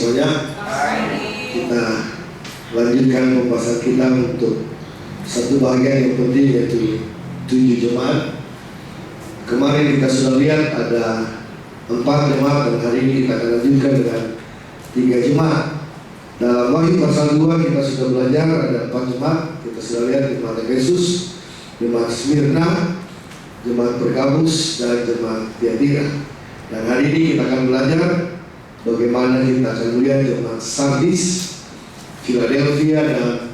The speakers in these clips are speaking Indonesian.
semuanya. Kita lanjutkan pembahasan kita untuk satu bagian yang penting, yaitu 7 jemaat. Kemarin kita sudah lihat ada 4 jemaat, dan hari ini kita akan lanjutkan dengan 3 jemaat. Dalam Wahyu pasal 2 kita sudah belajar ada 4 jemaat. Kita sudah lihat jemaat Efesus, jemaat Smyrna, jemaat Pergamus, dan jemaat Tiatira. Dan hari ini kita akan belajar bagaimana kita akan melihat jemaat Sardis, Philadelphia, dan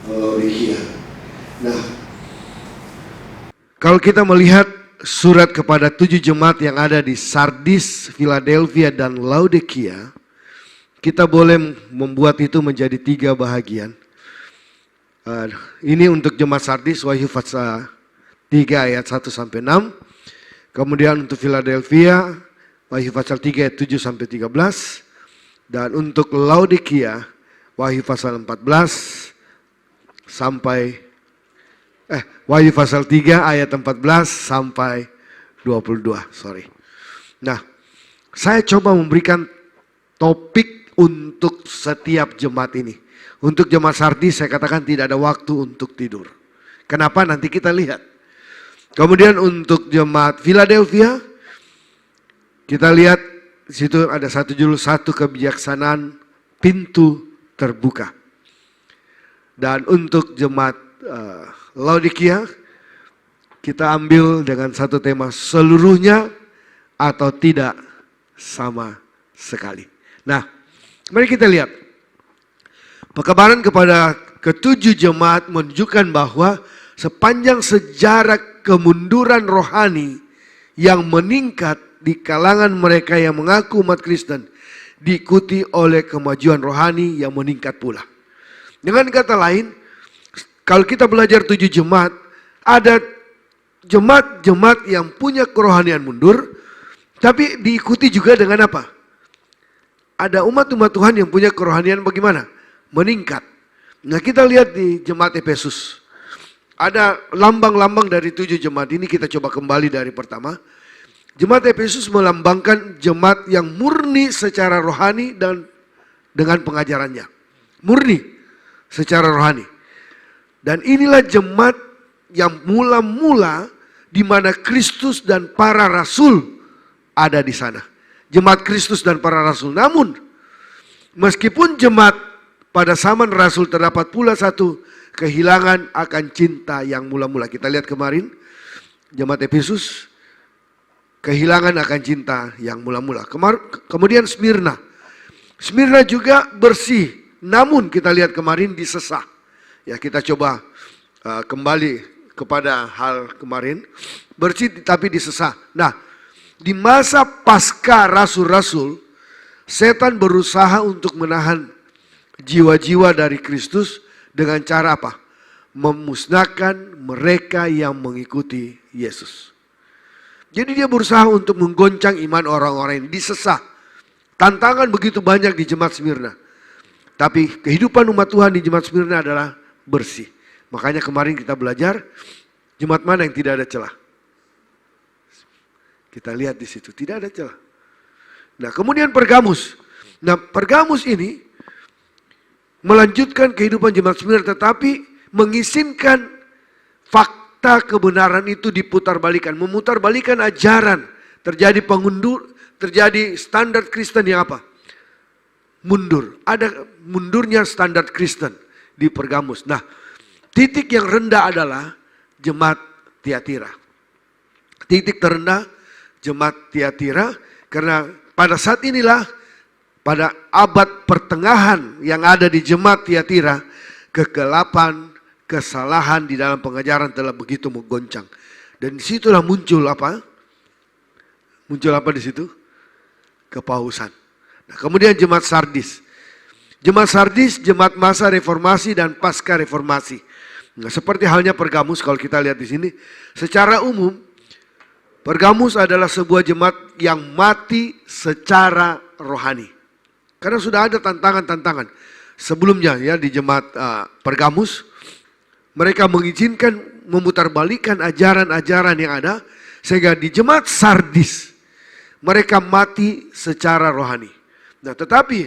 Laodikia. Nah, kalau kita melihat surat kepada 7 jemaat yang ada di Sardis, Philadelphia, dan Laodikia, kita boleh membuat itu menjadi 3 bahagian. Ini untuk jemaat Sardis, Wahyu pasal 3 ayat 1-6. Kemudian untuk Philadelphia, Wahyu pasal 3 ayat 7-13. Dan untuk Laodikia, Wahyu pasal 14 sampai Wahyu pasal 3 ayat 14 sampai 22. Nah, saya coba memberikan topik untuk setiap jemaat ini. Untuk jemaat Sardis saya katakan tidak ada waktu untuk tidur. Kenapa? Nanti kita lihat. Kemudian untuk jemaat Philadelphia, kita lihat di situ ada satu judul, satu kebijaksanaan pintu terbuka. Dan untuk jemaat Laodikia, kita ambil dengan satu tema, seluruhnya atau tidak sama sekali. Nah, mari kita lihat. Pekabaran kepada ke-7 jemaat menunjukkan bahwa sepanjang sejarah kemunduran rohani yang meningkat di kalangan mereka yang mengaku umat Kristen, diikuti oleh kemajuan rohani yang meningkat pula. Dengan kata lain, kalau kita belajar 7 jemaat, ada jemaat-jemaat yang punya kerohanian mundur, tapi diikuti juga dengan apa? Ada umat-umat Tuhan yang punya kerohanian bagaimana? Meningkat. Nah, kita lihat di jemaat Efesus. Ada lambang-lambang dari 7 jemaat ini, kita coba kembali dari pertama. Jemaat Efesus melambangkan jemaat yang murni secara rohani dan dengan pengajarannya. Murni secara rohani. Dan inilah jemaat yang mula-mula di mana Kristus dan para rasul ada di sana. Jemaat Kristus dan para rasul. Namun, meskipun jemaat pada zaman rasul terdapat pula satu kehilangan akan cinta yang mula-mula. Kita lihat kemarin, jemaat Efesus kehilangan akan cinta yang mula-mula. Kemudian Smyrna. Smyrna juga bersih, namun kita lihat kemarin disesah. Ya, kita coba kembali kepada hal kemarin. Bersih tapi disesah. Nah, di masa pasca rasul-rasul, setan berusaha untuk menahan jiwa-jiwa dari Kristus dengan cara apa? Memusnahkan mereka yang mengikuti Yesus. Jadi dia berusaha untuk menggoncang iman orang-orang ini, disesah. Tantangan begitu banyak di jemaat Smyrna. Tapi kehidupan umat Tuhan di jemaat Smyrna adalah bersih. Makanya kemarin kita belajar jemaat mana yang tidak ada celah. Kita lihat di situ, tidak ada celah. Nah, kemudian Pergamus. Nah, Pergamus ini melanjutkan kehidupan jemaat Smyrna, tetapi mengizinkan fakta kebenaran itu diputarбалikan, memutarбалikan ajaran, terjadi terjadi standar Kristen yang apa? Mundur. Ada mundurnya standar Kristen di Pergamus. Nah, titik yang rendah adalah jemaat Tiatira. Titik terendah jemaat Tiatira, karena pada saat inilah, pada abad pertengahan yang ada di jemaat Tiatira, kegelapan, kesalahan di dalam pengajaran telah begitu menggoncang. Dan disitulah muncul apa? Muncul apa di situ? Kepausan. Nah, kemudian jemaat Sardis. Jemaat Sardis, jemaat masa reformasi dan pasca reformasi. Nah, seperti halnya Pergamus, kalau kita lihat di sini, secara umum Pergamus adalah sebuah jemaat yang mati secara rohani. Karena sudah ada tantangan-tantangan. Sebelumnya ya di jemaat Pergamus, mereka mengizinkan memutarбалikan ajaran-ajaran yang ada. Sehingga di jemaat Sardis, mereka mati secara rohani. Nah, tetapi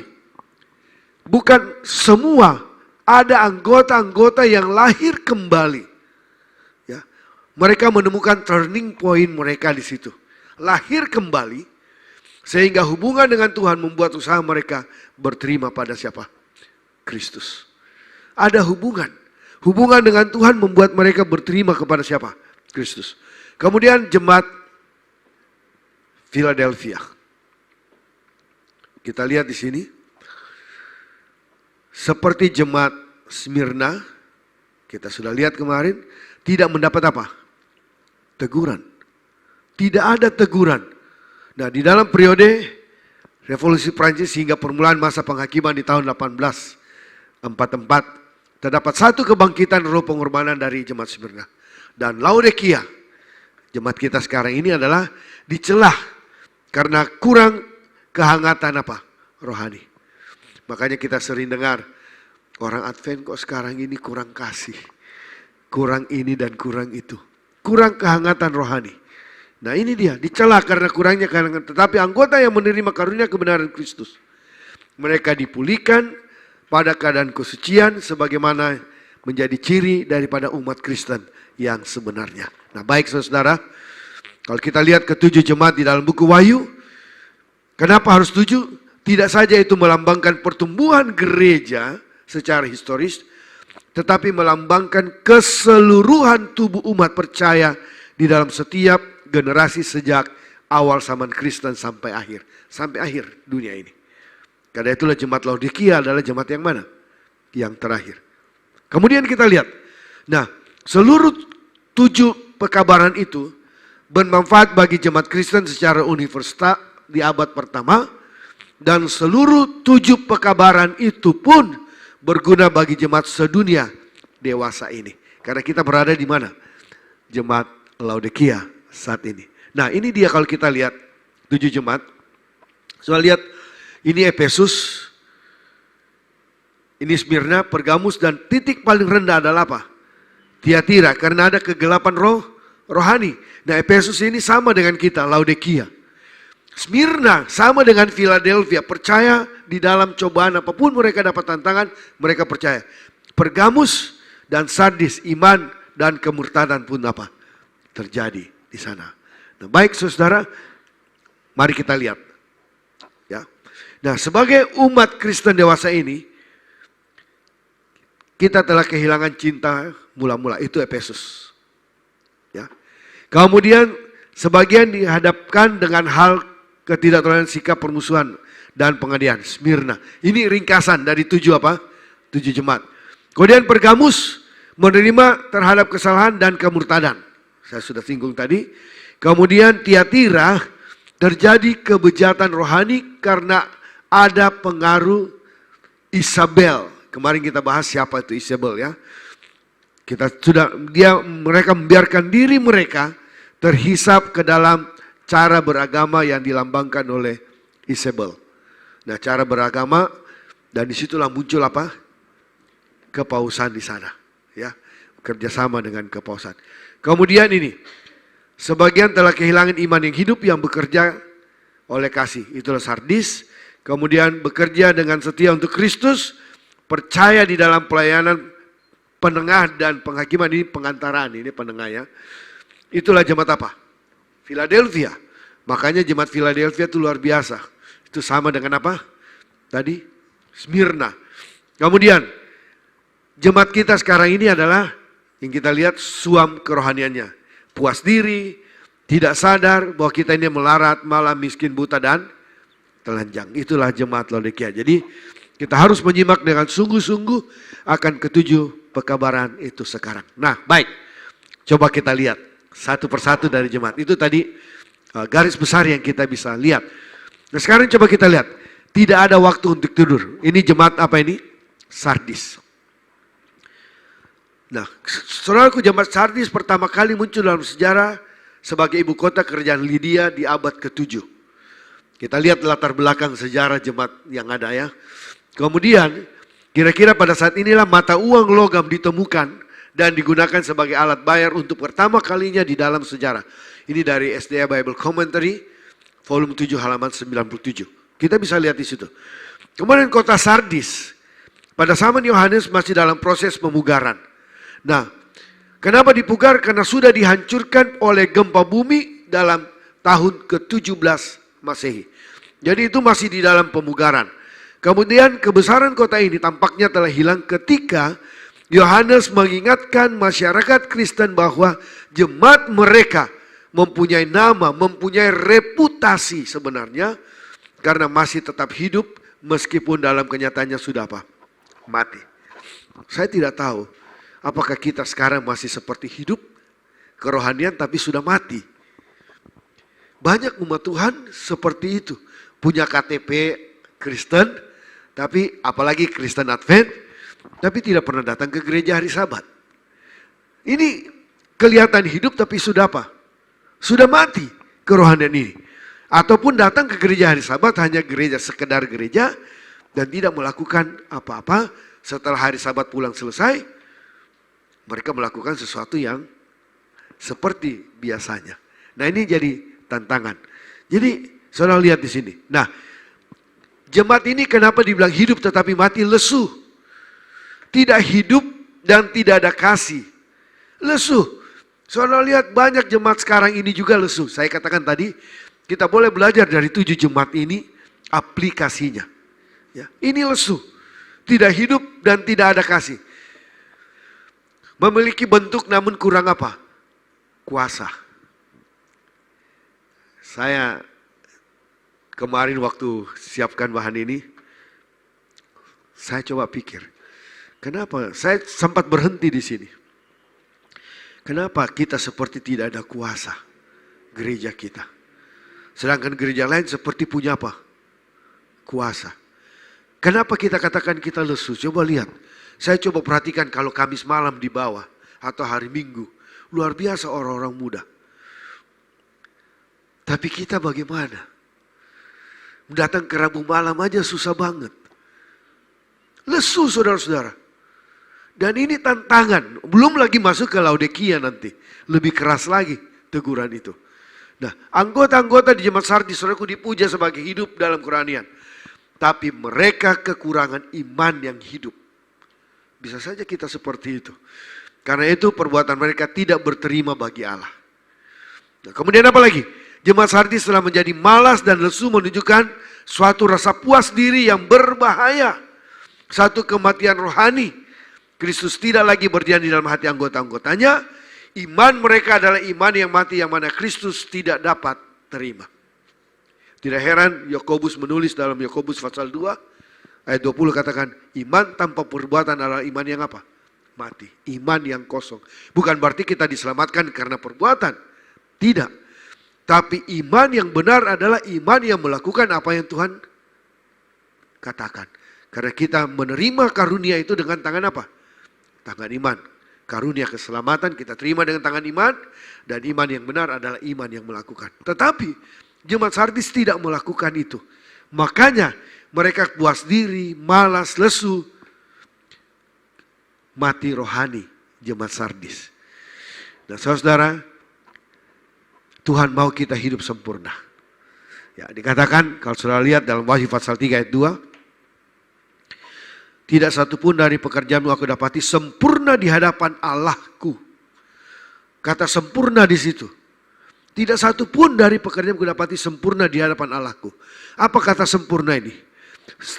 bukan semua, ada anggota-anggota yang lahir kembali. Ya, mereka menemukan turning point mereka di situ. Lahir kembali, sehingga hubungan dengan Tuhan membuat usaha mereka berterima pada siapa? Kristus. Ada hubungan. Hubungan dengan Tuhan membuat mereka berterima kepada siapa? Kristus. Kemudian jemaat Philadelphia. Kita lihat di sini. Seperti jemaat Smyrna, kita sudah lihat kemarin, tidak mendapat apa? Teguran. Tidak ada teguran. Nah, di dalam periode Revolusi Prancis hingga permulaan masa penghakiman di tahun 1844, terdapat satu kebangkitan roh pengorbanan dari jemaat Smyrna. Dan Laodikia, jemaat kita sekarang ini adalah dicelah karena kurang kehangatan apa? Rohani. Makanya kita sering dengar, orang Advent kok sekarang ini kurang kasih. Kurang ini dan kurang itu. Kurang kehangatan rohani. Nah ini dia, dicela karena kurangnya kehangatan. Tetapi anggota yang menerima karunia kebenaran Kristus, mereka dipulihkan pada keadaan kesucian sebagaimana menjadi ciri daripada umat Kristen yang sebenarnya. Nah baik saudara, kalau kita lihat ketujuh jemaat di dalam buku Wahyu, kenapa harus 7? Tidak saja itu melambangkan pertumbuhan gereja secara historis, tetapi melambangkan keseluruhan tubuh umat percaya di dalam setiap generasi sejak awal zaman Kristen sampai akhir dunia ini. Karena itulah jemaat Laodikia adalah jemaat yang mana? Yang terakhir. Kemudian kita lihat, nah seluruh 7 pekabaran itu bermanfaat bagi jemaat Kristen secara universal di abad pertama. Dan seluruh 7 pekabaran itu pun berguna bagi jemaat sedunia dewasa ini. Karena kita berada di mana? Jemaat Laodikia saat ini. Nah ini dia kalau kita lihat 7 jemaat. Soal lihat ini Efesus, ini Smyrna, Pergamus, dan titik paling rendah adalah apa? Tiatira, karena ada kegelapan rohani. Nah Efesus ini sama dengan kita, Laodikia. Smyrna sama dengan Philadelphia, percaya di dalam cobaan apapun mereka dapat tantangan, mereka percaya. Pergamus dan Sardis, iman dan kemurtadan pun apa? Terjadi di sana. Nah, baik saudara, mari kita lihat. Ya. Nah, sebagai umat Kristen dewasa ini, kita telah kehilangan cinta mula-mula, itu Efesus. Ya. Kemudian sebagian dihadapkan dengan hal ketidaktoleransi, sikap permusuhan dan pengadilan. Smyrna. Ini ringkasan dari 7 apa? 7 jemaat. Kemudian Pergamus menerima terhadap kesalahan dan kemurtadan. Saya sudah singgung tadi. Kemudian Tiatira terjadi kebejatan rohani karena ada pengaruh Isabel. Kemarin kita bahas siapa itu Isabel ya. Mereka membiarkan diri mereka terhisap ke dalam cara beragama yang dilambangkan oleh Isabel. Nah cara beragama, dan disitulah muncul apa? Kepausan di sana. Ya, kerjasama dengan kepausan. Kemudian ini, sebagian telah kehilangan iman yang hidup yang bekerja oleh kasih. Itulah Sardis. Kemudian bekerja dengan setia untuk Kristus, percaya di dalam pelayanan penengah dan penghakiman, ini pengantaraan, ini penengah ya. Itulah jemaat apa? Philadelphia. Makanya jemaat Philadelphia itu luar biasa. Itu sama dengan apa? Tadi Smyrna. Kemudian jemaat kita sekarang ini adalah yang kita lihat suam kerohaniannya. Puas diri, tidak sadar bahwa kita ini melarat, malah miskin, buta dan telanjang. Itulah jemaat Laodikia. Jadi kita harus menyimak dengan sungguh-sungguh akan ketujuh pekabaran itu sekarang. Nah baik, coba kita lihat satu persatu dari jemaat. Itu tadi garis besar yang kita bisa lihat. Nah sekarang coba kita lihat. Tidak ada waktu untuk tidur. Ini jemaat apa ini? Sardis. Nah saudaraku, jemaat Sardis pertama kali muncul dalam sejarah sebagai ibu kota kerajaan Lydia di abad ke-7. Kita lihat latar belakang sejarah jemaat yang ada ya. Kemudian kira-kira pada saat inilah mata uang logam ditemukan dan digunakan sebagai alat bayar untuk pertama kalinya di dalam sejarah. Ini dari SDA Bible Commentary, volume 7 halaman 97. Kita bisa lihat di situ. Kemudian kota Sardis Pada zaman Yohanes masih dalam proses pemugaran. Nah, kenapa dipugar? Karena sudah dihancurkan oleh gempa bumi dalam tahun ke-17 Masehi. Jadi itu masih di dalam pemugaran. Kemudian kebesaran kota ini tampaknya telah hilang ketika Yohanes mengingatkan masyarakat Kristen bahwa jemaat mereka mempunyai nama, mempunyai reputasi sebenarnya karena masih tetap hidup meskipun dalam kenyataannya sudah apa? Mati. Saya tidak tahu apakah kita sekarang masih seperti hidup kerohanian tapi sudah mati. Banyak umat Tuhan seperti itu, punya KTP Kristen, tapi apalagi Kristen Advent, tapi tidak pernah datang ke gereja hari Sabat. Ini kelihatan hidup tapi sudah apa? Sudah mati kerohanian ini. Ataupun datang ke gereja hari Sabat hanya gereja, sekedar gereja, dan tidak melakukan apa-apa. Setelah hari Sabat pulang selesai, mereka melakukan sesuatu yang seperti biasanya. Nah, ini jadi tantangan. Jadi saudara lihat di sini. Nah, jemaat ini kenapa dibilang hidup tetapi mati? Lesu. Tidak hidup dan tidak ada kasih. Lesu. Saudara lihat banyak jemaat sekarang ini juga lesu. Saya katakan tadi, kita boleh belajar dari 7 jemaat ini aplikasinya. Ya, ini lesu. Tidak hidup dan tidak ada kasih. Memiliki bentuk namun kurang apa? Kuasa. Saya kemarin waktu siapkan bahan ini, saya coba pikir, kenapa saya sempat berhenti di sini. Kenapa kita seperti tidak ada kuasa gereja kita. Sedangkan gereja lain seperti punya apa? Kuasa. Kenapa kita katakan kita lesu? Coba lihat. Saya coba perhatikan kalau Kamis malam di bawah atau hari Minggu. Luar biasa orang-orang muda. Tapi kita bagaimana? Datang ke Rabu malam aja susah banget. Lesu saudara-saudara. Dan ini tantangan. Belum lagi masuk ke Laodikia nanti. Lebih keras lagi teguran itu. Nah, anggota-anggota di jemaat Sardis saudaraku dipuja sebagai hidup dalam kerohanian. Tapi mereka kekurangan iman yang hidup. Bisa saja kita seperti itu. Karena itu perbuatan mereka tidak berterima bagi Allah. Nah, kemudian apa lagi? Jemaat Sardis telah menjadi malas dan lesu menunjukkan suatu rasa puas diri yang berbahaya. Satu kematian rohani. Kristus tidak lagi berdiam di dalam hati anggota-anggotanya. Iman mereka adalah iman yang mati yang mana Kristus tidak dapat terima. Tidak heran Yakobus menulis dalam Yakobus pasal 2 ayat 20 katakan iman tanpa perbuatan adalah iman yang apa? Mati. Iman yang kosong. Bukan berarti kita diselamatkan karena perbuatan. Tidak. Tapi iman yang benar adalah iman yang melakukan apa yang Tuhan katakan. Karena kita menerima karunia itu dengan tangan apa? Tangan iman. Karunia keselamatan kita terima dengan tangan iman. Dan iman yang benar adalah iman yang melakukan. Tetapi jemaat Sardis tidak melakukan itu. Makanya mereka puas diri, malas, lesu. Mati rohani jemaat Sardis. Nah saudara, Tuhan mau kita hidup sempurna. Ya, dikatakan kalau saudara lihat dalam Wahyu pasal 3 ayat 2. Tidak satupun dari pekerjaanmu aku dapati sempurna di hadapan Allahku. Kata sempurna di situ. Tidak satupun dari pekerjaan aku dapati sempurna di hadapan Allahku. Apa kata sempurna ini?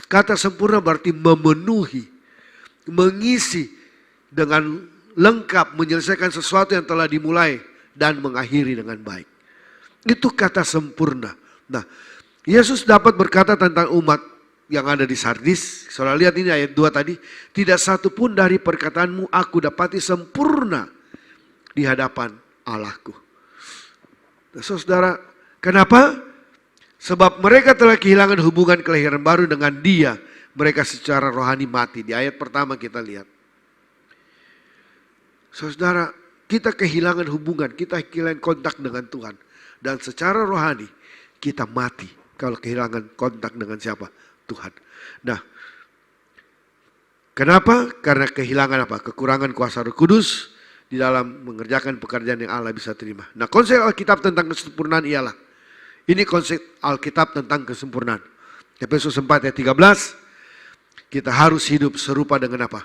Kata sempurna berarti memenuhi, mengisi dengan lengkap, menyelesaikan sesuatu yang telah dimulai dan mengakhiri dengan baik. Itu kata sempurna. Nah, Yesus dapat berkata tentang umat yang ada di Sardis. Saudara lihat ini ayat 2 tadi. Tidak satu pun dari perkataanmu aku dapati sempurna di hadapan Allahku. Nah, saudara, kenapa? Sebab mereka telah kehilangan hubungan kelahiran baru dengan Dia. Mereka secara rohani mati. Di ayat pertama kita lihat. Saudara, kita kehilangan hubungan, kita kehilangan kontak dengan Tuhan. Dan secara rohani kita mati kalau kehilangan kontak dengan siapa? Tuhan. Nah, kenapa? Karena kehilangan apa? Kekurangan kuasa Roh Kudus di dalam mengerjakan pekerjaan yang Allah bisa terima. Nah, konsep Alkitab tentang kesempurnaan ialah, ini konsep Alkitab tentang kesempurnaan. Efesus 4 ayat 13, Kita harus hidup serupa dengan apa?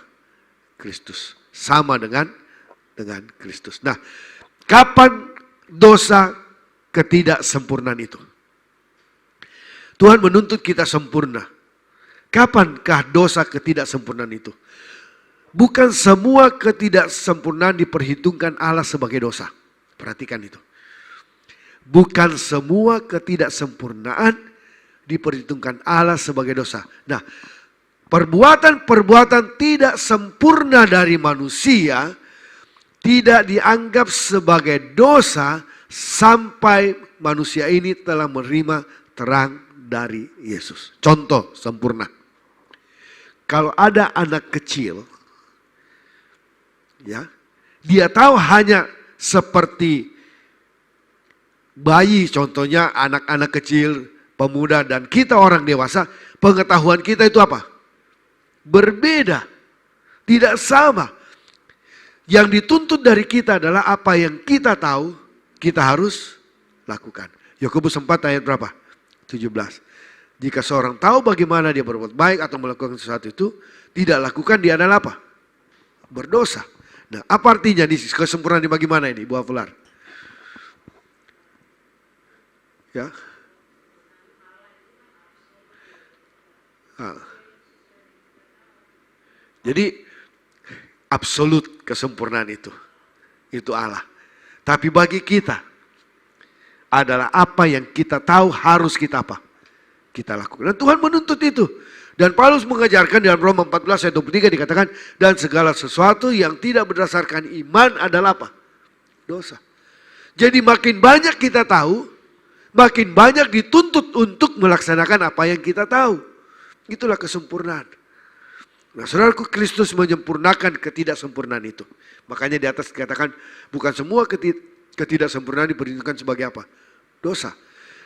Kristus. Sama dengan Kristus. Nah, kapan dosa ketidaksempurnaan itu? Tuhan menuntut kita sempurna. Kapankah dosa ketidaksempurnaan itu? Bukan semua ketidaksempurnaan diperhitungkan Allah sebagai dosa. Perhatikan itu. Bukan semua ketidaksempurnaan diperhitungkan Allah sebagai dosa. Nah, perbuatan-perbuatan tidak sempurna dari manusia tidak dianggap sebagai dosa sampai manusia ini telah menerima terang dari Yesus. Contoh sempurna. Kalau ada anak kecil, ya, dia tahu hanya seperti bayi, contohnya anak-anak kecil, pemuda, dan kita orang dewasa, pengetahuan kita itu apa? Berbeda, tidak sama. Yang dituntut dari kita adalah apa yang kita tahu, kita harus lakukan. Yakobus 4 ayat berapa? 17. Jika seorang tahu bagaimana dia berbuat baik atau melakukan sesuatu itu, tidak lakukan, dia adalah apa? Berdosa. Nah, apa artinya di kesempurnaan di bagaimana ini, Bu Afular? Ya. Jadi absolut kesempurnaan itu Allah. Tapi bagi kita adalah apa yang kita tahu harus kita apa? Kita lakukan. Dan Tuhan menuntut itu. Dan Paulus mengajarkan dalam Roma 14 ayat 23 dikatakan, dan segala sesuatu yang tidak berdasarkan iman adalah apa? Dosa. Jadi makin banyak kita tahu, makin banyak dituntut untuk melaksanakan apa yang kita tahu. Itulah kesempurnaan. Nah, saudaraku, Kristus menyempurnakan ketidaksempurnaan itu. Makanya di atas dikatakan bukan semua ketidaksempurnaan diperhitungkan sebagai apa? Dosa.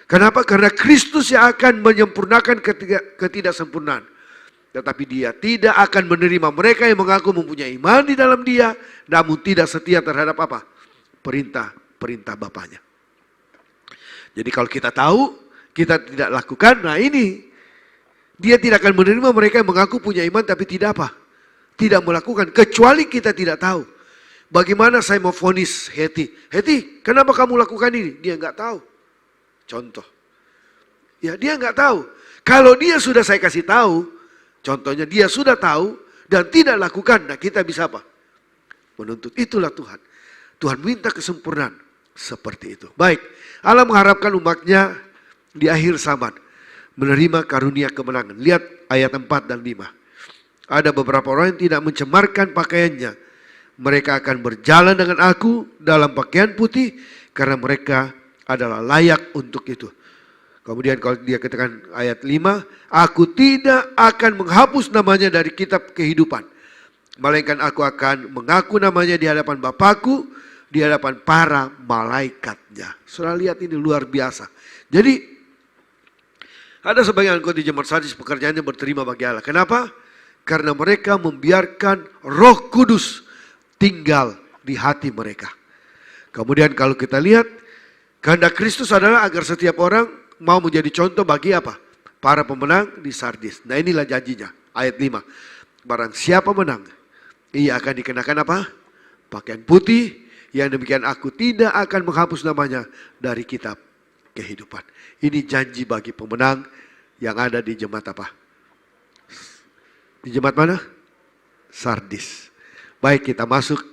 Kenapa? Karena Kristus yang akan menyempurnakan ketidaksempurnaan. Tetapi dia tidak akan menerima mereka yang mengaku mempunyai iman di dalam dia, namun tidak setia terhadap apa? Perintah Bapaknya. Jadi kalau kita tahu, kita tidak lakukan, nah ini dia tidak akan menerima mereka yang mengaku punya iman tapi tidak apa? Tidak melakukan. Kecuali kita tidak tahu. Bagaimana saya mau vonis Heti? Heti, kenapa kamu lakukan ini? Dia nggak tahu. Contoh. Ya, dia nggak tahu. Kalau dia sudah saya kasih tahu, contohnya dia sudah tahu dan tidak lakukan, nah kita bisa apa? Menuntut. Itulah Tuhan. Tuhan minta kesempurnaan seperti itu. Baik, Allah mengharapkan umatnya di akhir zaman menerima karunia kemenangan. Lihat ayat 4 dan 5. Ada beberapa orang yang tidak mencemarkan pakaiannya. Mereka akan berjalan dengan aku dalam pakaian putih karena mereka adalah layak untuk itu. Kemudian kalau dia katakan ayat 5, aku tidak akan menghapus namanya dari kitab kehidupan. Melainkan aku akan mengaku namanya di hadapan Bapakku, di hadapan para malaikatnya. Saudara lihat ini luar biasa. Jadi ada sebagian anggota di jemaat Sardis pekerjaannya berterima bagi Allah. Kenapa? Karena mereka membiarkan Roh Kudus tinggal di hati mereka. Kemudian kalau kita lihat, kehendak Kristus adalah agar setiap orang mau menjadi contoh bagi apa? Para pemenang di Sardis. Nah inilah janjinya, ayat 5. Barang siapa menang, ia akan dikenakan apa? Pakaian putih, yang demikian aku tidak akan menghapus namanya dari kitab kehidupan. Ini janji bagi pemenang yang ada di jemaat apa? Di jemaat mana? Sardis. Baik, kita masuk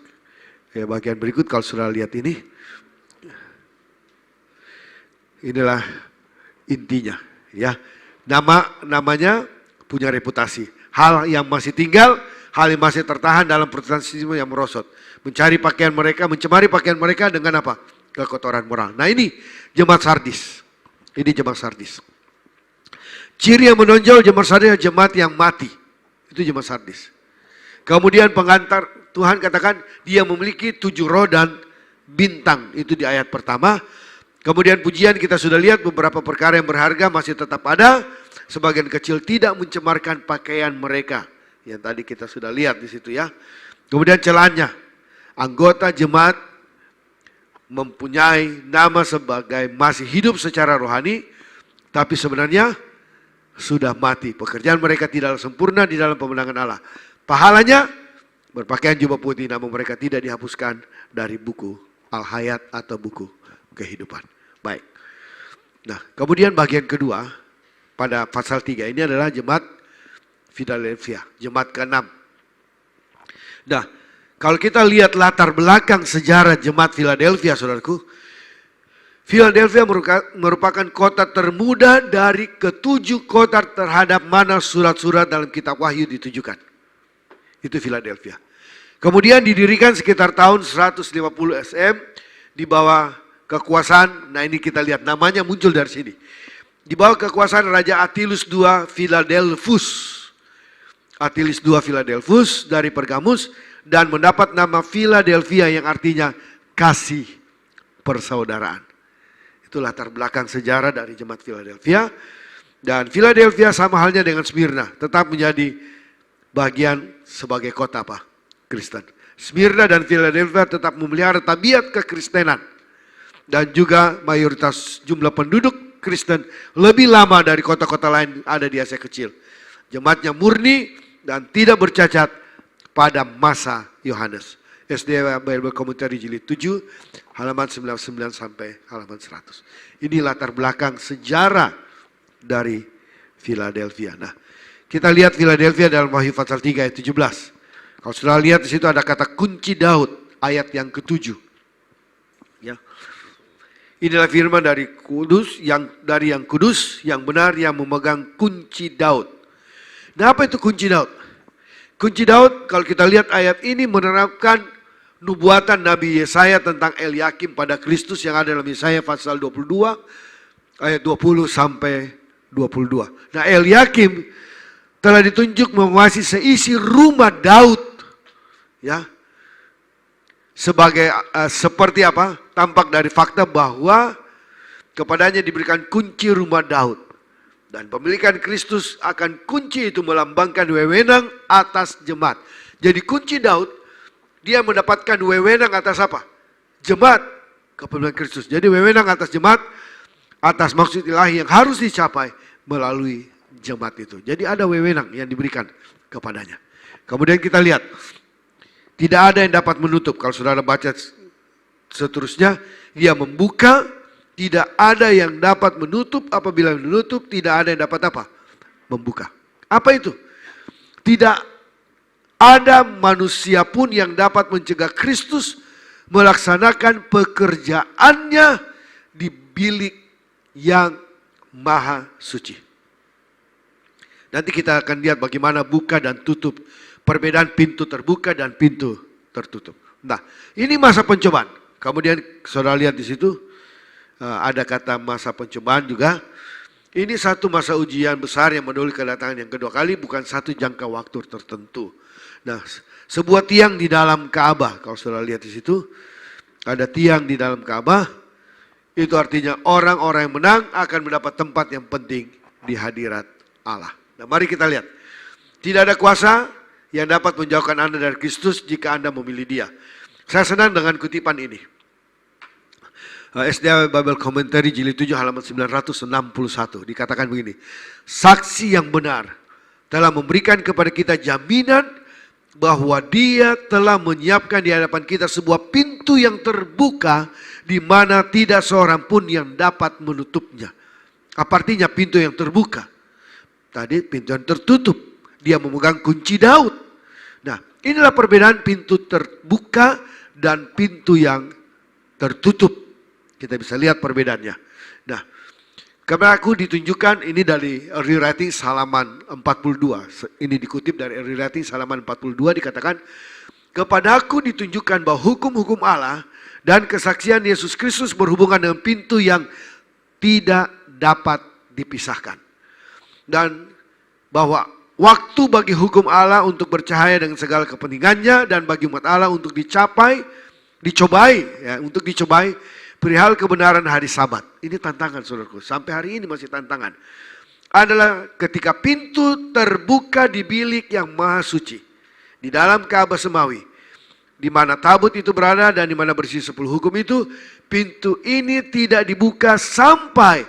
ke bagian berikut. Kalau sudah lihat ini, inilah intinya, ya. Namanya punya reputasi. Hal yang masih tinggal, hal yang masih tertahan dalam protestantisme yang merosot. Mencari pakaian mereka, mencemari pakaian mereka dengan apa? Kekotoran moral. Nah ini jemaat Sardis. Ini jemaat Sardis. Ciri yang menonjol jemaat Sardis adalah jemaat yang mati. Itu jemaat Sardis. Kemudian pengantar, Tuhan katakan dia memiliki 7 roh dan bintang. Itu di ayat pertama. Kemudian pujian kita sudah lihat beberapa perkara yang berharga masih tetap ada. Sebagian kecil tidak mencemarkan pakaian mereka. Yang tadi kita sudah lihat di situ ya. Kemudian celahnya. Anggota jemaat mempunyai nama sebagai masih hidup secara rohani, tapi sebenarnya sudah mati. Pekerjaan mereka tidaklah sempurna di dalam pemenangan Allah. Pahalanya berpakaian jubah putih, namun mereka tidak dihapuskan dari buku Al-Hayat atau buku kehidupan. Baik. Nah, kemudian bagian kedua pada pasal 3 ini adalah jemaat Philadelphia, jemaat ke-6. Nah, kalau kita lihat latar belakang sejarah jemaat Philadelphia, saudaraku, Philadelphia merupakan kota termuda dari ke-7 kota terhadap mana surat-surat dalam kitab Wahyu ditujukan. Itu Philadelphia. Kemudian didirikan sekitar tahun 150 SM di bawah kekuasaan, nah ini kita lihat namanya muncul dari sini. Di bawah kekuasaan Raja Attilus II Philadelphus. Attilus II Philadelphus dari Pergamus dan mendapat nama Philadelphia yang artinya kasih persaudaraan. Itu latar belakang sejarah dari jemaat Philadelphia. Dan Philadelphia sama halnya dengan Smyrna, tetap menjadi bagian sebagai kota apa? Kristen. Smyrna dan Philadelphia tetap memelihara tabiat kekristenan. Dan juga mayoritas jumlah penduduk Kristen lebih lama dari kota-kota lain ada di Asia Kecil. Jemaatnya murni dan tidak bercacat pada masa Yohanes. SDA Bible Commentary Jilid 7 halaman 99 sampai halaman 100. Ini latar belakang sejarah dari Philadelphia. Nah, kita lihat Philadelphia dalam Wahyu pasal 3 ayat 17. Kalau sudah lihat di situ ada kata kunci Daud ayat yang ke-7. Ya. Inilah firman dari kudus yang kudus yang benar yang memegang kunci Daud. Nah, apa itu kunci Daud? Kunci Daud kalau kita lihat ayat ini menerapkan nubuatan Nabi Yesaya tentang Eliakim pada Kristus yang ada dalam Yesaya pasal 22 ayat 20 sampai 22. Nah, Eliakim telah ditunjuk menguasai seisi rumah Daud, ya, sebagai seperti apa? Tampak dari fakta bahwa kepadanya diberikan kunci rumah Daud. Dan pemilikan Kristus akan kunci itu melambangkan wewenang atas jemaat. Jadi kunci Daud, dia mendapatkan wewenang atas apa? Jemaat, kepemilikan Kristus. Jadi wewenang atas jemaat, atas maksud ilahi yang harus dicapai melalui jemaat itu. Jadi ada wewenang yang diberikan kepadanya. Kemudian kita lihat, tidak ada yang dapat menutup. Kalau saudara baca seterusnya, dia membuka, tidak ada yang dapat menutup. Apabila menutup, tidak ada yang dapat apa? Membuka. Apa itu? Tidak ada manusia pun yang dapat mencegah Kristus melaksanakan pekerjaannya di bilik yang maha suci. Nanti kita akan lihat bagaimana buka dan tutup. Perbedaan pintu terbuka dan pintu tertutup. Nah, ini masa pencobaan. Kemudian saudara lihat di situ ada kata masa pencobaan juga. Ini satu masa ujian besar yang menolak kedatangan yang kedua kali, bukan satu jangka waktu tertentu. Nah, sebuah tiang di dalam Ka'bah, kalau saudara lihat di situ, ada tiang di dalam Ka'bah. Itu artinya orang-orang yang menang akan mendapat tempat yang penting di hadirat Allah. Nah, mari kita lihat. Tidak ada kuasa yang dapat menjauhkan Anda dari Kristus jika Anda memilih Dia. Saya senang dengan kutipan ini. SDA Bible Commentary Jilid 7 halaman 961 dikatakan begini. Saksi yang benar telah memberikan kepada kita jaminan bahwa Dia telah menyiapkan di hadapan kita sebuah pintu yang terbuka di mana tidak seorang pun yang dapat menutupnya. Apa artinya pintu yang terbuka? Tadi pintu yang tertutup. Dia memegang kunci Daud. Nah, inilah perbedaan pintu terbuka dan pintu yang tertutup. Kita bisa lihat perbedaannya. Nah, kepada aku ditunjukkan ini dari Early Writings halaman 42. Ini dikutip dari Early Writings halaman 42 dikatakan, kepada aku ditunjukkan bahwa hukum-hukum Allah dan kesaksian Yesus Kristus berhubungan dengan pintu yang tidak dapat dipisahkan. Dan bahwa waktu bagi hukum Allah untuk bercahaya dengan segala kepentingannya dan bagi umat Allah untuk dicobai perihal kebenaran hari Sabat. Ini tantangan saudaraku, sampai hari ini masih tantangan. Adalah ketika pintu terbuka di bilik yang maha suci, di dalam Ka'bah Semawi, di mana tabut itu berada dan di mana bersih 10 hukum itu, pintu ini tidak dibuka sampai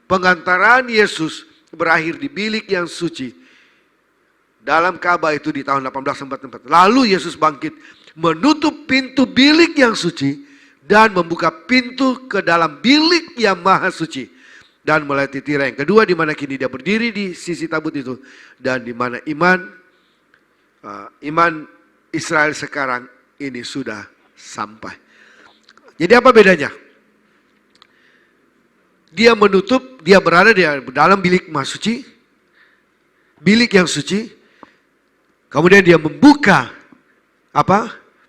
pengantaran Yesus berakhir di bilik yang suci. Dalam Ka'bah itu di tahun 1844. Lalu Yesus bangkit, menutup pintu bilik yang suci dan membuka pintu ke dalam bilik yang maha suci dan melewati tirai yang kedua, di mana kini dia berdiri di sisi tabut itu, dan di mana iman Israel sekarang ini sudah sampai. Jadi apa bedanya? Dia menutup, dia berada di dalam bilik maha suci, bilik yang suci. Kemudian dia membuka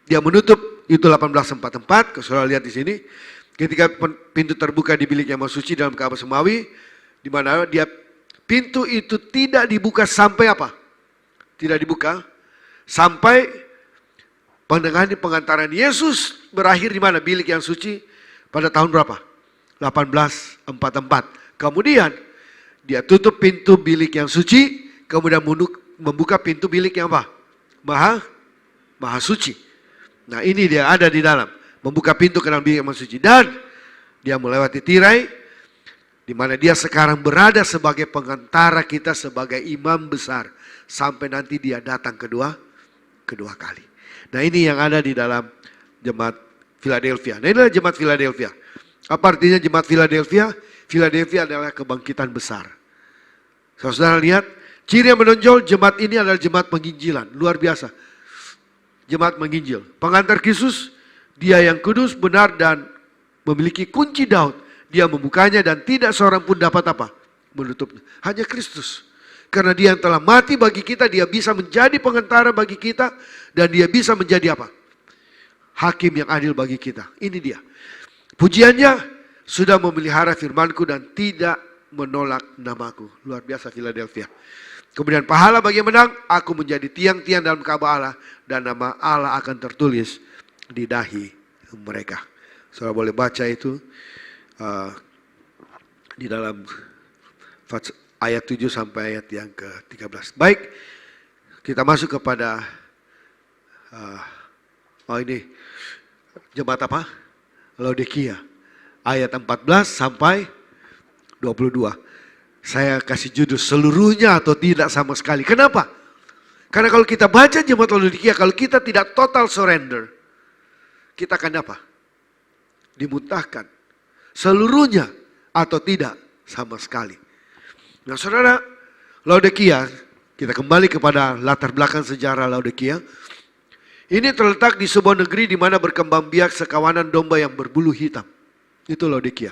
dia menutup itu 1844. Kalau saudara lihat di sini, ketika pintu terbuka di bilik yang maha suci dalam Ka'bah Semawi, di mana pintu itu tidak dibuka sampai tidak dibuka sampai pengantaran Yesus berakhir di mana? Bilik yang suci pada tahun berapa? 1844. Kemudian dia tutup pintu bilik yang suci, kemudian membuka pintu bilik yang maha suci. Nah, ini dia ada di dalam, membuka pintu ke dalam bilik yang maha suci, dan dia melewati tirai, di mana dia sekarang berada sebagai pengantara kita, sebagai imam besar, sampai nanti dia datang kedua kali. Nah, ini yang ada di dalam jemaat Philadelphia. Nah, inilah jemaat Philadelphia. Apa artinya jemaat Philadelphia? Philadelphia adalah kebangkitan besar. Saudara lihat, ciri yang menonjol jemaat ini adalah jemaat penginjilan. Luar biasa. Jemaat menginjil. Pengantar Kristus, dia yang kudus, benar, dan memiliki kunci Daud. Dia membukanya dan tidak seorang pun dapat menutupnya. Hanya Kristus. Karena dia yang telah mati bagi kita, dia bisa menjadi pengantara bagi kita, dan dia bisa menjadi hakim yang adil bagi kita. Ini dia. Pujiannya, sudah memelihara firmanku dan tidak menolak namaku. Luar biasa Philadelphia. Kemudian pahala bagi yang menang, aku menjadi tiang-tiang dalam Ka'bah Allah, dan nama Allah akan tertulis di dahi mereka. Saudara boleh baca itu di dalam ayat 7 sampai ayat yang ke-13. Baik, kita masuk kepada ini jemaat Laodikia. Ayat 14 sampai 22. Saya kasih judul seluruhnya atau tidak sama sekali. Kenapa? Karena kalau kita baca jemaat Laodikia, kalau kita tidak total surrender, kita akan dimutahkan. Seluruhnya atau tidak sama sekali. Nah, saudara, Laodikia, kita kembali kepada latar belakang sejarah Laodikia. Ini terletak di sebuah negeri di mana berkembang biak sekawanan domba yang berbulu hitam. Itu Laodikia.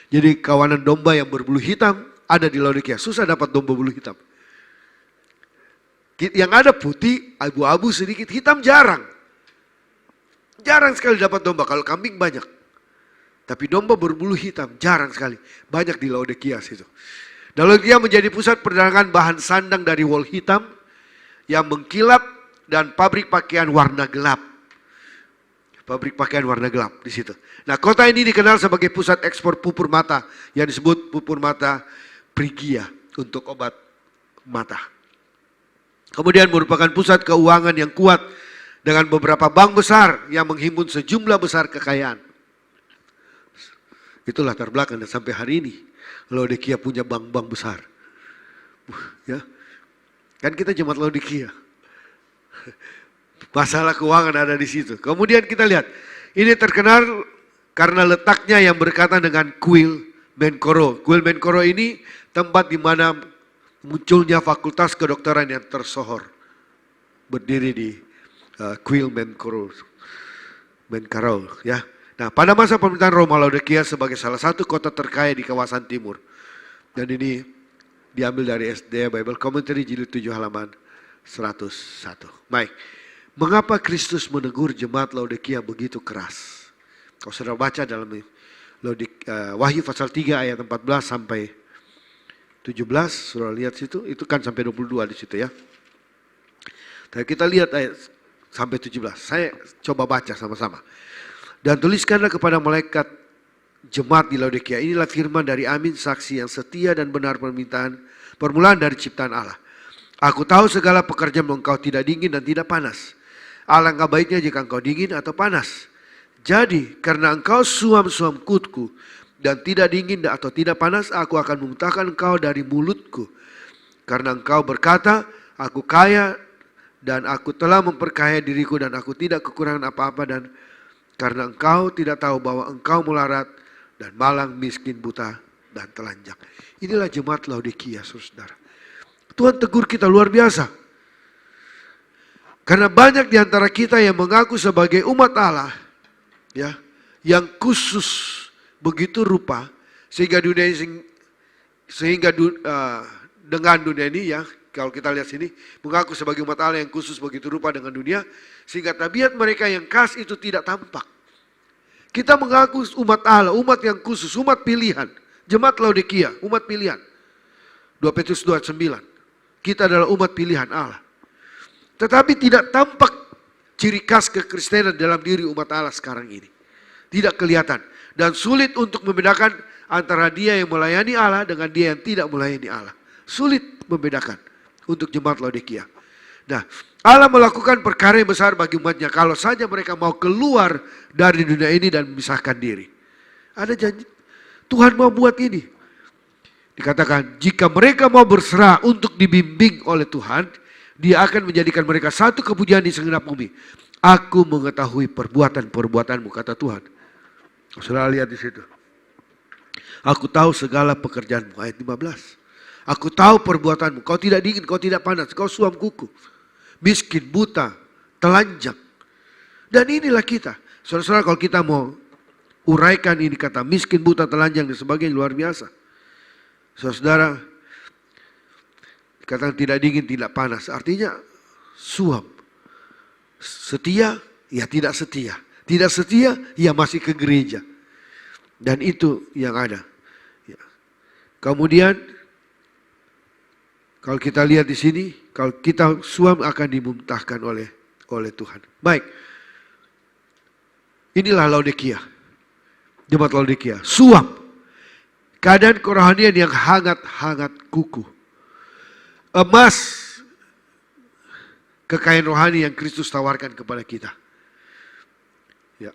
Jadi kawanan domba yang berbulu hitam ada di Laodikia. Susah dapat domba bulu hitam. Yang ada putih, abu-abu sedikit, hitam jarang. Jarang sekali dapat domba, kalau kambing banyak. Tapi domba berbulu hitam jarang sekali. Banyak di Laodikia situ. Dan Laodikia menjadi pusat perdagangan bahan sandang dari wol hitam yang mengkilap dan pabrik pakaian warna gelap. Pabrik pakaian warna gelap di situ. Nah, kota ini dikenal sebagai pusat ekspor pupur mata yang disebut pupur mata Prigia untuk obat mata. Kemudian merupakan pusat keuangan yang kuat dengan beberapa bank besar yang menghimpun sejumlah besar kekayaan. Itulah latar belakang dan sampai hari ini Laodikia punya bank-bank besar. Ya. Kan kita jemaat Laodikia. Masalah keuangan ada di situ. Kemudian kita lihat, ini terkenal karena letaknya yang berkaitan dengan kuil Menkoro. Kuil Menkoro ini tempat di mana munculnya fakultas kedokteran yang tersohor. Berdiri di kuil Menkoro. Ya. Nah, pada masa pemerintahan Roma, Laodikia sebagai salah satu kota terkaya di kawasan timur. Dan ini diambil dari SD Bible Commentary jilid 7 halaman 101. Baik. Mengapa Kristus menegur jemaat Laodikia begitu keras? Kalau saudara baca dalam Wahyu pasal 3 ayat 14 sampai 17, saudara lihat situ, itu kan sampai 22 di situ ya. Tapi kita lihat ayat sampai 17. Saya coba baca sama-sama. Dan tuliskanlah kepada malaikat jemaat di Laodikia, inilah firman dari Amin, saksi yang setia dan benar permulaan dari ciptaan Allah. Aku tahu segala pekerjaan engkau tidak dingin dan tidak panas. Alangkah baiknya jika engkau dingin atau panas. Jadi karena engkau suam-suam kutku dan tidak dingin atau tidak panas, aku akan memuntahkan engkau dari mulutku. Karena engkau berkata, aku kaya dan aku telah memperkaya diriku dan aku tidak kekurangan apa-apa, dan karena engkau tidak tahu bahwa engkau melarat dan malang, miskin, buta, dan telanjang. Inilah jemaat Laodikia, saudara. Tuhan tegur kita luar biasa. Karena banyak di antara kita yang mengaku sebagai umat Allah, ya, yang khusus begitu rupa, sehingga dunia ini, dengan dunia ini, ya, kalau kita lihat sini, mengaku sebagai umat Allah yang khusus begitu rupa dengan dunia, sehingga tabiat mereka yang khas itu tidak tampak. Kita mengaku umat Allah, umat yang khusus, umat pilihan. Jemaat Laodikia, umat pilihan. 2 Petrus 2:9. Kita adalah umat pilihan Allah. Tetapi tidak tampak ciri khas kekristenan dalam diri umat Allah sekarang ini. Tidak kelihatan. Dan sulit untuk membedakan antara dia yang melayani Allah dengan dia yang tidak melayani Allah. Sulit membedakan untuk jemaat Laodikia. Nah, Allah melakukan perkara yang besar bagi umatnya kalau saja mereka mau keluar dari dunia ini dan memisahkan diri. Ada janji, Tuhan mau buat ini. Dikatakan, jika mereka mau berserah untuk dibimbing oleh Tuhan, Dia akan menjadikan mereka satu kepujian di segenap bumi. Aku mengetahui perbuatan-perbuatanmu, kata Tuhan. Saudara lihat di situ. Aku tahu segala pekerjaanmu, ayat 15. Aku tahu perbuatanmu, kau tidak dingin, kau tidak panas, kau suam kuku. Miskin, buta, telanjang. Dan inilah kita. Saudara-saudara, kalau kita mau uraikan ini kata miskin, buta, telanjang dan sebagainya, luar biasa. Saudara, dikatakan tidak dingin, tidak panas. Artinya suam. Setia, ya tidak setia. Tidak setia, ya masih ke gereja. Dan itu yang ada. Ya. Kemudian, kalau kita lihat di sini, kalau kita suam akan dimuntahkan oleh Tuhan. Baik. Inilah Laodikia. Jemaat Laodikia. Suam. Keadaan kerohanian yang hangat-hangat kukuh. Emas. Kekayaan rohani yang Kristus tawarkan kepada kita. Ya.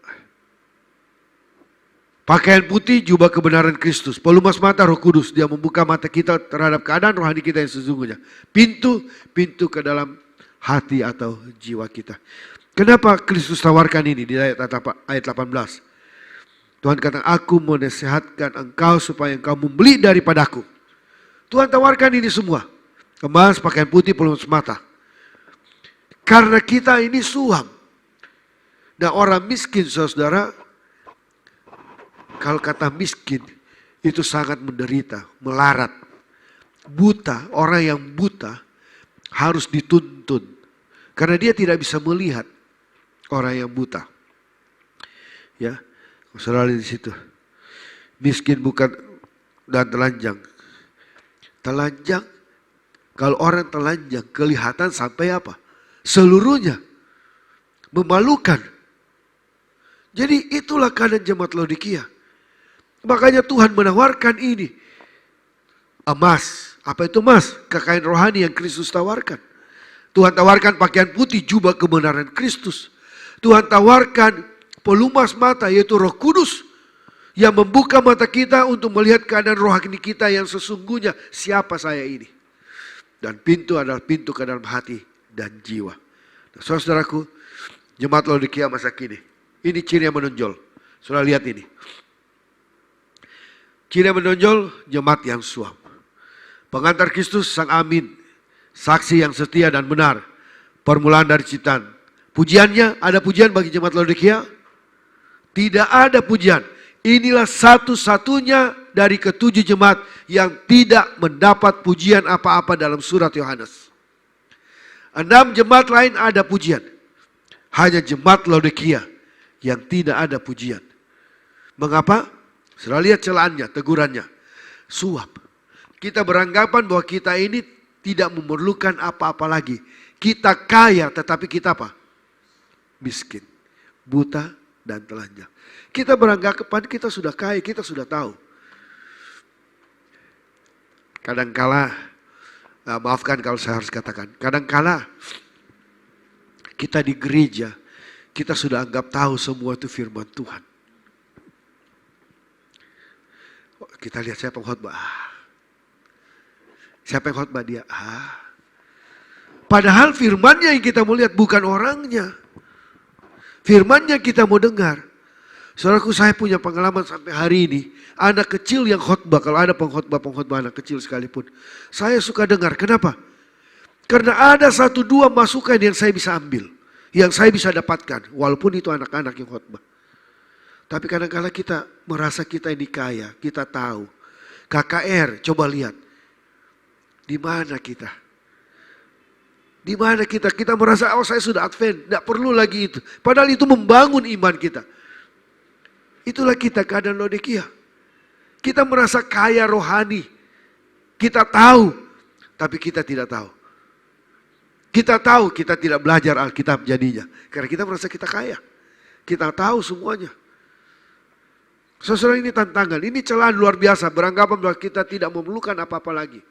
Pakaian putih, jubah kebenaran Kristus. Pelumas mata Roh Kudus. Dia membuka mata kita terhadap keadaan rohani kita yang sesungguhnya. Pintu ke dalam hati atau jiwa kita. Kenapa Kristus tawarkan ini di ayat 18? Tuhan kata, aku menasihatkan engkau supaya engkau membeli daripadaku. Tuhan tawarkan ini semua. Emas, pakaian putih, pelumas mata. Karena kita ini suam. Nah, orang miskin, saudara, kalau kata miskin, itu sangat menderita, melarat. Buta, orang yang buta harus dituntun. Karena dia tidak bisa melihat orang yang buta. Ya, saudara di situ. Miskin bukan dan telanjang. Telanjang, kalau orang telanjang kelihatan sampai apa? Seluruhnya. Memalukan. Jadi itulah keadaan jemaat Laodikia. Makanya Tuhan menawarkan ini. Emas. Apa itu emas? Kekayaan rohani yang Kristus tawarkan. Tuhan tawarkan pakaian putih, jubah kebenaran Kristus. Tuhan tawarkan pelumas mata, yaitu Roh Kudus. Yang membuka mata kita untuk melihat keadaan rohani kita yang sesungguhnya. Siapa saya ini? Dan pintu adalah pintu ke dalam hati dan jiwa. Nah, saudaraku, jemaat Laodikia masa kini. Ini ciri yang menonjol. Saudara lihat ini. Ciri yang menonjol, jemaat yang suam. Pengantar Kristus, sang amin. Saksi yang setia dan benar. Permulaan dari ciptaan. Pujiannya, ada pujian bagi jemaat Laodikia? Tidak ada pujian. Inilah satu-satunya dari ketujuh jemaat yang tidak mendapat pujian apa-apa dalam surat Yohanes. 6 jemaat lain ada pujian. Hanya jemaat Laodikia yang tidak ada pujian. Mengapa? Sudah lihat celaannya, tegurannya. Suap. Kita beranggapan bahwa kita ini tidak memerlukan apa-apa lagi. Kita kaya tetapi kita apa? Miskin, buta dan telanjang. Kita beranggapan kita sudah kaya, kita sudah tahu. Kadangkala, maafkan kalau saya harus katakan, kadangkala kita di gereja, kita sudah anggap tahu semua itu firman Tuhan. Kita lihat siapa yang khotbah. Siapa yang khotbah dia? Padahal firmannya yang kita mau lihat, bukan orangnya. Firmannya kita mau dengar. Saudaraku, saya punya pengalaman sampai hari ini. Anak kecil yang khotbah, kalau ada pengkhotbah anak kecil sekalipun, saya suka dengar. Kenapa? Karena ada 1-2 masukan yang saya bisa ambil, yang saya bisa dapatkan, walaupun itu anak-anak yang khotbah. Tapi kadang-kadang kita merasa kita ini kaya, kita tahu. KKR, coba lihat. Di mana kita? Di mana kita? Kita merasa, oh saya sudah advent, tidak perlu lagi itu. Padahal itu membangun iman kita. Itulah kita keadaan Laodikia. Kita merasa kaya rohani. Kita tahu, tapi kita tidak tahu. Kita tahu, kita tidak belajar Alkitab jadinya. Karena kita merasa kita kaya. Kita tahu semuanya. Saudara, ini tantangan, ini celaan luar biasa. Beranggapan bahwa kita tidak memerlukan apa-apa lagi.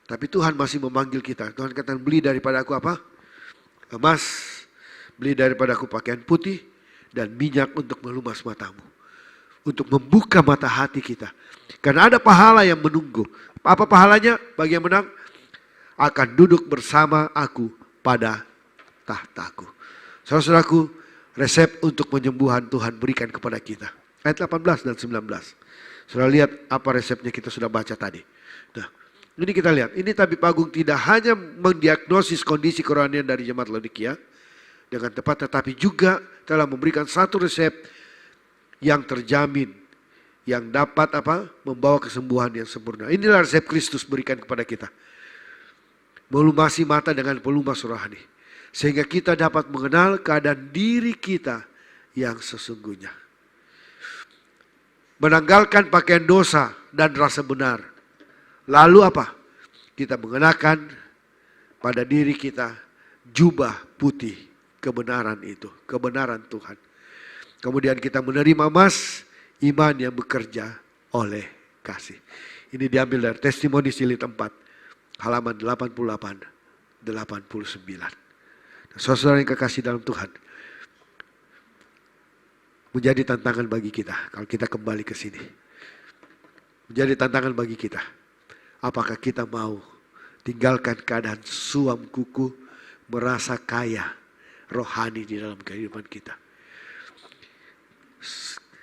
Tapi Tuhan masih memanggil kita. Tuhan katakan, beli daripada aku apa? Emas. Beli daripada aku pakaian putih. Dan minyak untuk melumas matamu. Untuk membuka mata hati kita. Karena ada pahala yang menunggu. Apa pahalanya? Bagi yang menang, akan duduk bersama aku pada tahtaku. Saudaraku, resep untuk penyembuhan Tuhan berikan kepada kita. Ayat 18 dan 19. Saudara lihat apa resepnya, kita sudah baca tadi. Nah, ini kita lihat. Ini Tabib Agung tidak hanya mendiagnosis kondisi kerohanian dari jemaat Laodikia dengan tepat, tetapi juga telah memberikan satu resep yang terjamin, yang dapat membawa kesembuhan yang sempurna. Inilah resep Kristus berikan kepada kita. Melumasi mata dengan pelumas rohani, sehingga kita dapat mengenal keadaan diri kita yang sesungguhnya. Menanggalkan pakaian dosa dan rasa benar. Lalu apa? Kita mengenakan pada diri kita jubah putih kebenaran itu, kebenaran Tuhan. Kemudian kita menerima emas, iman yang bekerja oleh kasih. Ini diambil dari Testimoni Jilid 4, halaman 88, 89. Saudara yang kekasih dalam Tuhan, menjadi tantangan bagi kita kalau kita kembali ke sini. Menjadi tantangan bagi kita. Apakah kita mau tinggalkan keadaan suam kuku, merasa kaya rohani di dalam kehidupan kita.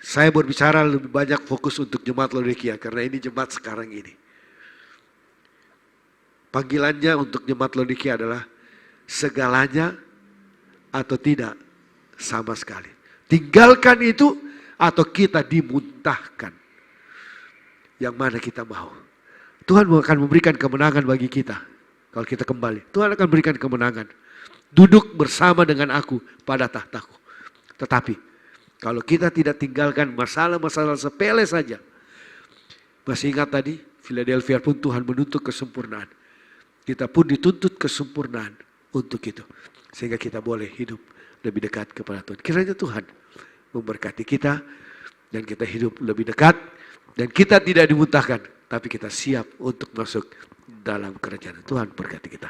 Saya berbicara lebih banyak fokus untuk jemaat Laodikia karena ini jemaat sekarang ini. Panggilannya untuk jemaat Laodikia adalah segalanya atau tidak sama sekali. Tinggalkan itu atau kita dimuntahkan. Yang mana kita mau. Tuhan akan memberikan kemenangan bagi kita. Kalau kita kembali. Tuhan akan berikan kemenangan. Duduk bersama dengan aku pada tahtaku. Tetapi kalau kita tidak tinggalkan masalah-masalah sepele saja. Masih ingat tadi Philadelphia pun Tuhan menuntut kesempurnaan. Kita pun dituntut kesempurnaan untuk itu. Sehingga kita boleh hidup lebih dekat kepada Tuhan. Kiranya Tuhan memberkati kita dan kita hidup lebih dekat dan kita tidak dimuntahkan, tapi kita siap untuk masuk dalam kerajaan Tuhan. Berkati kita.